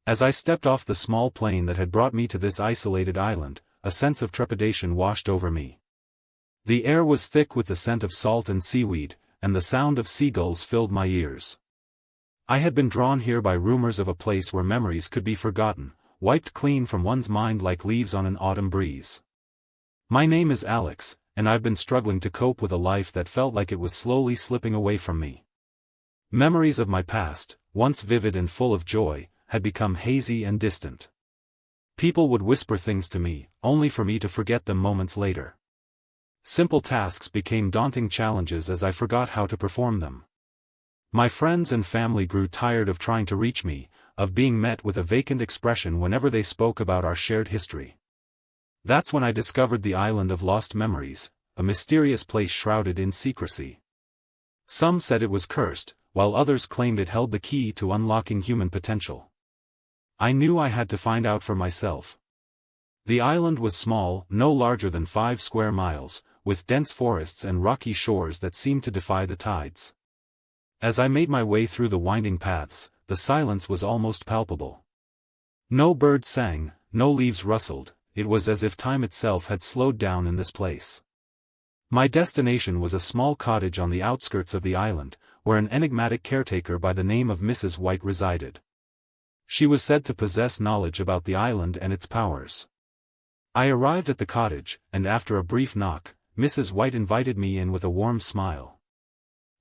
As I stepped off the small plane that had brought me to this isolated island, a sense of trepidation washed over me. The air was thick with the scent of salt and seaweed, and the sound of seagulls filled my ears. I had been drawn here by rumors of a place where memories could be forgotten, wiped clean from one's mind like leaves on an autumn breeze. My name is Alex, and I've been struggling to cope with a life that felt like it was slowly slipping away from me. Memories of my past, once vivid and full of joy, had become hazy and distant. People would whisper things to me, only for me to forget them moments later. Simple tasks became daunting challenges as I forgot how to perform them. My friends and family grew tired of trying to reach me, of being met with a vacant expression whenever they spoke about our shared history. That's when I discovered the Island of Lost Memories, a mysterious place shrouded in secrecy. Some said it was cursed, while others claimed it held the key to unlocking human potential. I knew I had to find out for myself. The island was small, no larger than 5 square miles, with dense forests and rocky shores that seemed to defy the tides. As I made my way through the winding paths, the silence was almost palpable. No birds sang, no leaves rustled, it was as if time itself had slowed down in this place. My destination was a small cottage on the outskirts of the island, where an enigmatic caretaker by the name of Mrs. White resided. She was said to possess knowledge about the island and its powers. I arrived at the cottage, and after a brief knock, Mrs. White invited me in with a warm smile.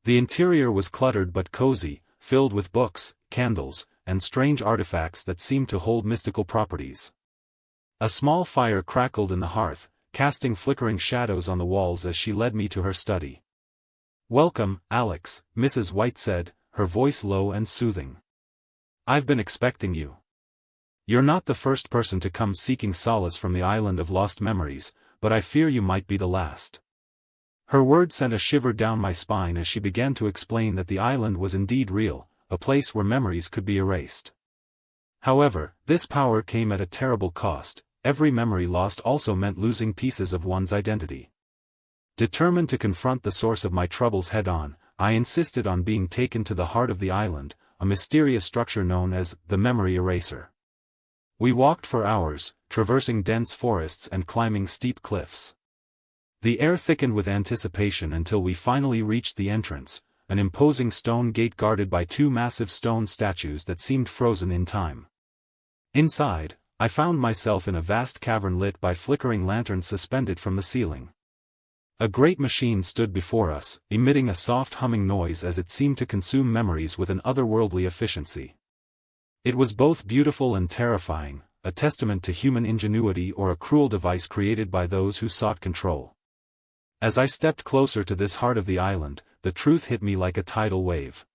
The interior was cluttered but cozy, filled with books, candles, and strange artifacts that seemed to hold mystical properties. A small fire crackled in the hearth, casting flickering shadows on the walls as she led me to her study. "Welcome, Alex," Mrs. White said, her voice low and soothing. "I've been expecting you. You're not the first person to come seeking solace from the Island of Lost Memories, but I fear you might be the last." Her words sent a shiver down my spine as she began to explain that the island was indeed real, a place where memories could be erased. However, this power came at a terrible cost. Every memory lost also meant losing pieces of one's identity. Determined to confront the source of my troubles head-on, I insisted on being taken to the heart of the island, a mysterious structure known as the Memory Eraser. We walked for hours, traversing dense forests and climbing steep cliffs. The air thickened with anticipation until we finally reached the entrance, an imposing stone gate guarded by 2 massive stone statues that seemed frozen in time. Inside, I found myself in a vast cavern lit by flickering lanterns suspended from the ceiling. A great machine stood before us, emitting a soft humming noise as it seemed to consume memories with an otherworldly efficiency. It was both beautiful and terrifying, a testament to human ingenuity or a cruel device created by those who sought control. As I stepped closer to this heart of the island, the truth hit me like a tidal wave.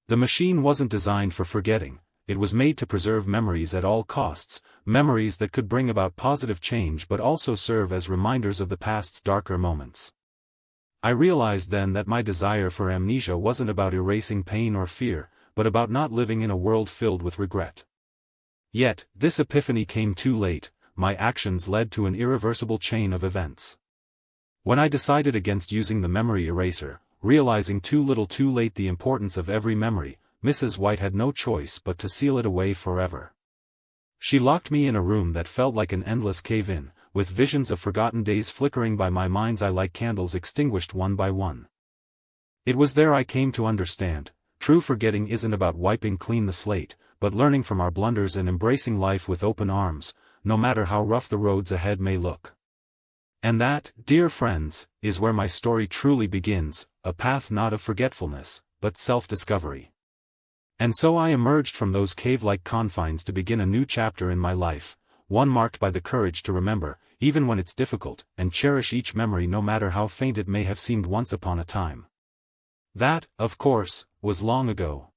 The machine wasn't designed for forgetting. It was made to preserve memories at all costs, memories that could bring about positive change but also serve as reminders of the past's darker moments. I realized then that my desire for amnesia wasn't about erasing pain or fear, but about not living in a world filled with regret. Yet, this epiphany came too late. My actions led to an irreversible chain of events. When I decided against using the memory eraser, realizing too little too late the importance of every memory, Mrs. White had no choice but to seal it away forever. She locked me in a room that felt like an endless cave-in, with visions of forgotten days flickering by my mind's eye like candles extinguished one by one. It was there I came to understand, true forgetting isn't about wiping clean the slate, but learning from our blunders and embracing life with open arms, no matter how rough the roads ahead may look. And that, dear friends, is where my story truly begins, a path not of forgetfulness, but self-discovery. And so I emerged from those cave-like confines to begin a new chapter in my life, one marked by the courage to remember, even when it's difficult, and cherish each memory no matter how faint it may have seemed once upon a time. That, of course, was long ago.